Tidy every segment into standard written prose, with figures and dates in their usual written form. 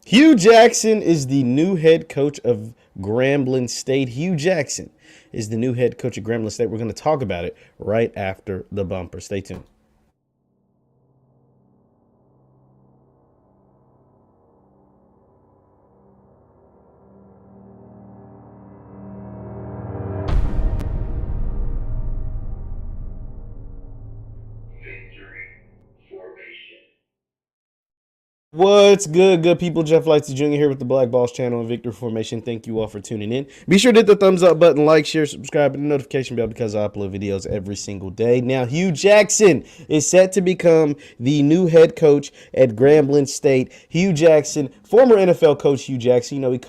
Hue Jackson is the new head coach of Grambling State. Hue Jackson is the new head coach of Grambling State. We're going to talk about it right after the bumper. Stay tuned. What's good people? Jeff Lightsy Jr. here with the Black Balls channel and Victory Formation. Thank you all for tuning in. Be sure to hit the thumbs up button, like, share, subscribe, and the notification bell because I upload videos every single day. Now, Hue Jackson is set to become the new head coach at Grambling State. Hue Jackson, former NFL coach Hue Jackson, he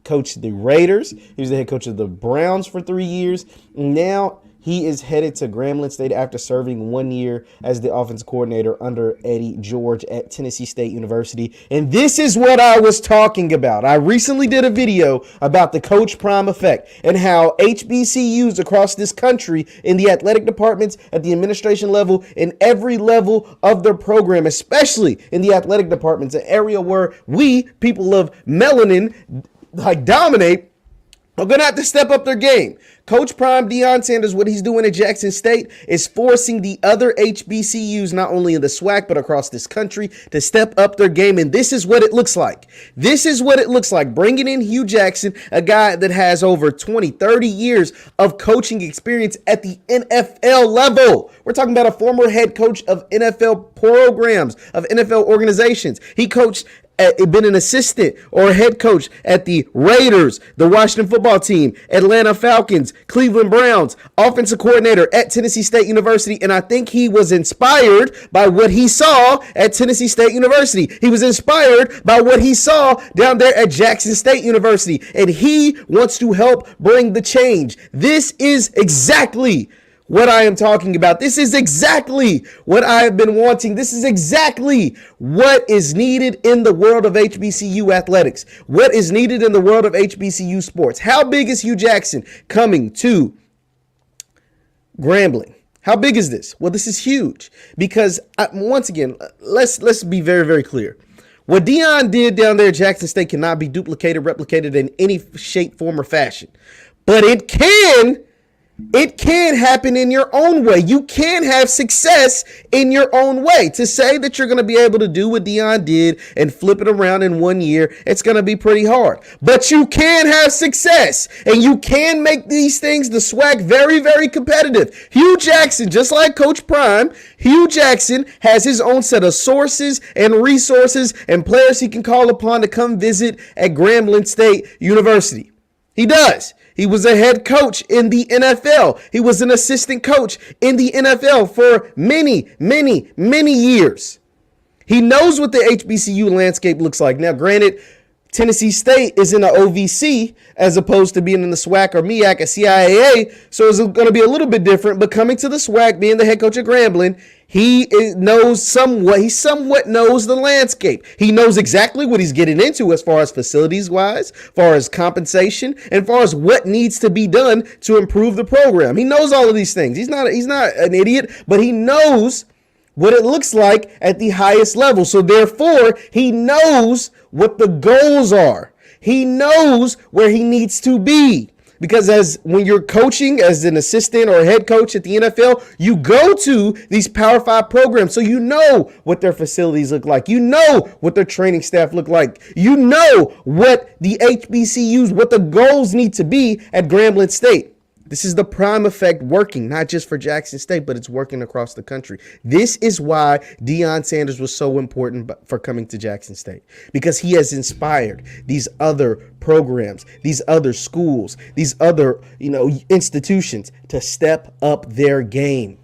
coached the Raiders. He was the head coach of the Browns for 3 years. Now he is headed to Grambling State after serving 1 year as the offensive coordinator under Eddie George at Tennessee State University. And this is what I was talking about. I recently did a video about the Coach Prime effect and how HBCUs across this country in the athletic departments, at the administration level, in every level of their program, especially in the athletic departments, an area where we, people of melanin, dominate, are going to have to step up their game. Coach Prime, Deion Sanders, what he's doing at Jackson State is forcing the other HBCUs, not only in the SWAC, but across this country, to step up their game. And this is what it looks like. This is what it looks like. Bringing in Hue Jackson, a guy that has over 20, 30 years of coaching experience at the NFL level. We're talking about a former head coach of NFL programs, of NFL organizations. He coached been an assistant or a head coach at the Raiders, the Washington football team, Atlanta Falcons, Cleveland Browns, offensive coordinator at Tennessee State University. And I think he was inspired by what he saw at Tennessee State University. He was inspired by what he saw down there at Jackson State University. And he wants to help bring the change. This is exactly what I am talking about. This is exactly what I have been wanting. This is exactly what is needed in the world of HBCU athletics. What is needed in the world of HBCU sports. How big is Hue Jackson coming to Grambling? How big is this? Well, this is huge because once again, let's be very, very clear. What Deion did down there at Jackson State cannot be duplicated, replicated in any shape, form, or fashion. But it can happen in your own way. You can have success in your own way. To say that you're going to be able to do what Deion did and flip it around in 1 year, it's going to be pretty hard. But you can have success, and you can make these things, the SWAC, very, very competitive. Hue Jackson, just like Coach Prime, Hue Jackson has his own set of sources and resources and players he can call upon to come visit at Grambling State University. He does. He was a head coach in the NFL. He was an assistant coach in the NFL for many, many, many years. He knows what the HBCU landscape looks like. Now, granted, Tennessee State is in the OVC as opposed to being in the SWAC or MEAC or CIAA, so it's going to be a little bit different. But coming to the SWAC, being the head coach of Grambling, he knows somewhat. He somewhat knows the landscape. He knows exactly what he's getting into as far as facilities-wise, as far as compensation, and as far as what needs to be done to improve the program. He knows all of these things. He's not an idiot, but he knows what it looks like at the highest level. So therefore, he knows what the goals are. He knows where he needs to be. Because when you're coaching as an assistant or a head coach at the NFL, you go to these Power 5 programs. So you know what their facilities look like. You know what their training staff look like. You know what the HBCUs, what the goals need to be at Grambling State. This is the Prime effect working, not just for Jackson State, but it's working across the country. This is why Deion Sanders was so important for coming to Jackson State, because he has inspired these other programs, these other schools, these other, institutions to step up their game.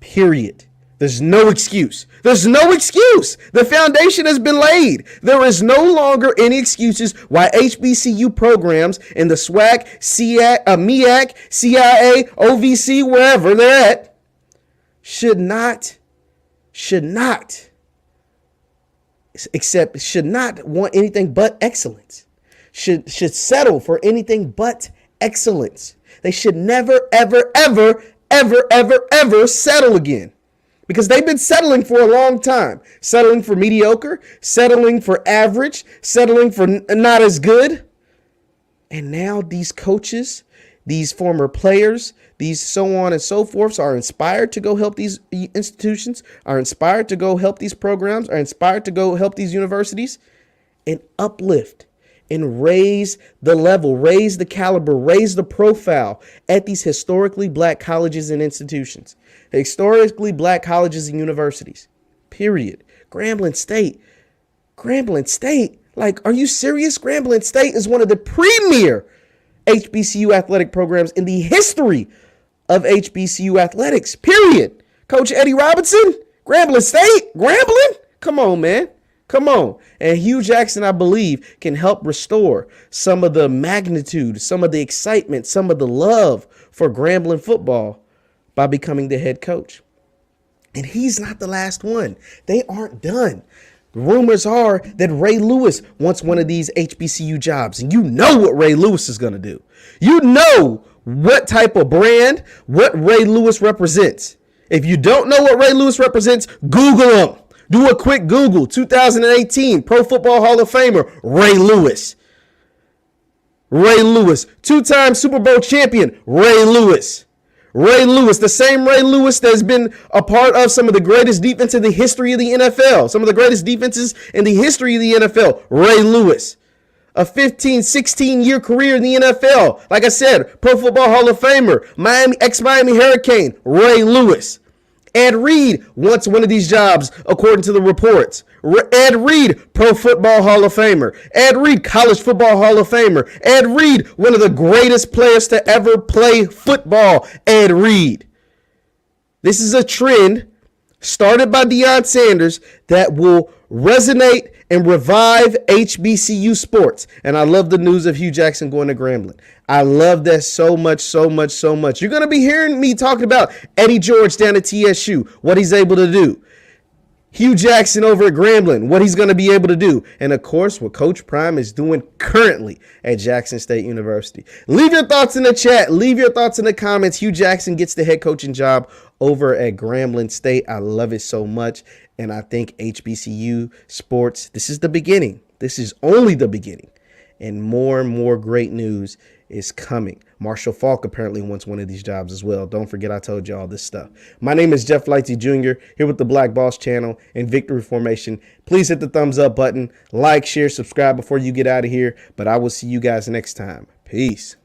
Period. There's no excuse. There's no excuse. The foundation has been laid. There is no longer any excuses why HBCU programs in the SWAC, MEAC, CIA, OVC, wherever they're at, should not want anything but excellence. Should settle for anything but excellence. They should never, ever, ever, ever, ever, ever settle again. because they've been settling for a long time, settling for mediocre, settling for average, settling for not as good. And now these coaches, these former players, these so on and so forth are inspired to go help these institutions, are inspired to go help these programs, are inspired to go help these universities and uplift and raise the level, raise the caliber, raise the profile at these historically black colleges and institutions, historically black colleges and universities, period. Grambling State. Like, are you serious? Grambling State is one of the premier HBCU athletic programs in the history of HBCU athletics, period. Coach Eddie Robinson, Grambling State, Grambling? Come on, man. Come on. And Hue Jackson, I believe, can help restore some of the magnitude, some of the excitement, some of the love for Grambling football by becoming the head coach. And he's not the last one. They aren't done. The rumors are that Ray Lewis wants one of these HBCU jobs. And you know what Ray Lewis is going to do. You know what type of brand, what Ray Lewis represents. If you don't know what Ray Lewis represents, Google him. Do a quick Google. 2018 Pro Football Hall of Famer, Ray Lewis. Ray Lewis. Two-time Super Bowl champion, Ray Lewis. Ray Lewis, the same Ray Lewis that's been a part of some of the greatest defense in the history of the NFL. Some of the greatest defenses in the history of the NFL. Ray Lewis. A 15, 16-year career in the NFL. Like I said, Pro Football Hall of Famer. Ex-Miami Hurricane. Ray Lewis. Ed Reed wants one of these jobs, according to the reports. Ed Reed, Pro Football Hall of Famer. Ed Reed, College Football Hall of Famer. Ed Reed, one of the greatest players to ever play football. Ed Reed. This is a trend started by Deion Sanders that will resonate and revive HBCU sports. And I love the news of Hue Jackson going to Grambling. I love that so much, so much, so much. You're going to be hearing me talking about Eddie George down at TSU, what he's able to do. Hue Jackson over at Grambling, what he's going to be able to do. And, of course, what Coach Prime is doing currently at Jackson State University. Leave your thoughts in the chat. Leave your thoughts in the comments. Hue Jackson gets the head coaching job over at Grambling State. I love it so much. And I think HBCU sports, this is the beginning. This is only the beginning. And more great news is coming. Marshall Falk apparently wants one of these jobs as well. Don't forget I told you all this stuff. My name is Jeff Lightsy Jr. here with the Black Boss Channel and Victory Formation. Please hit the thumbs up button, like, share, subscribe before you get out of here. But I will see you guys next time. Peace.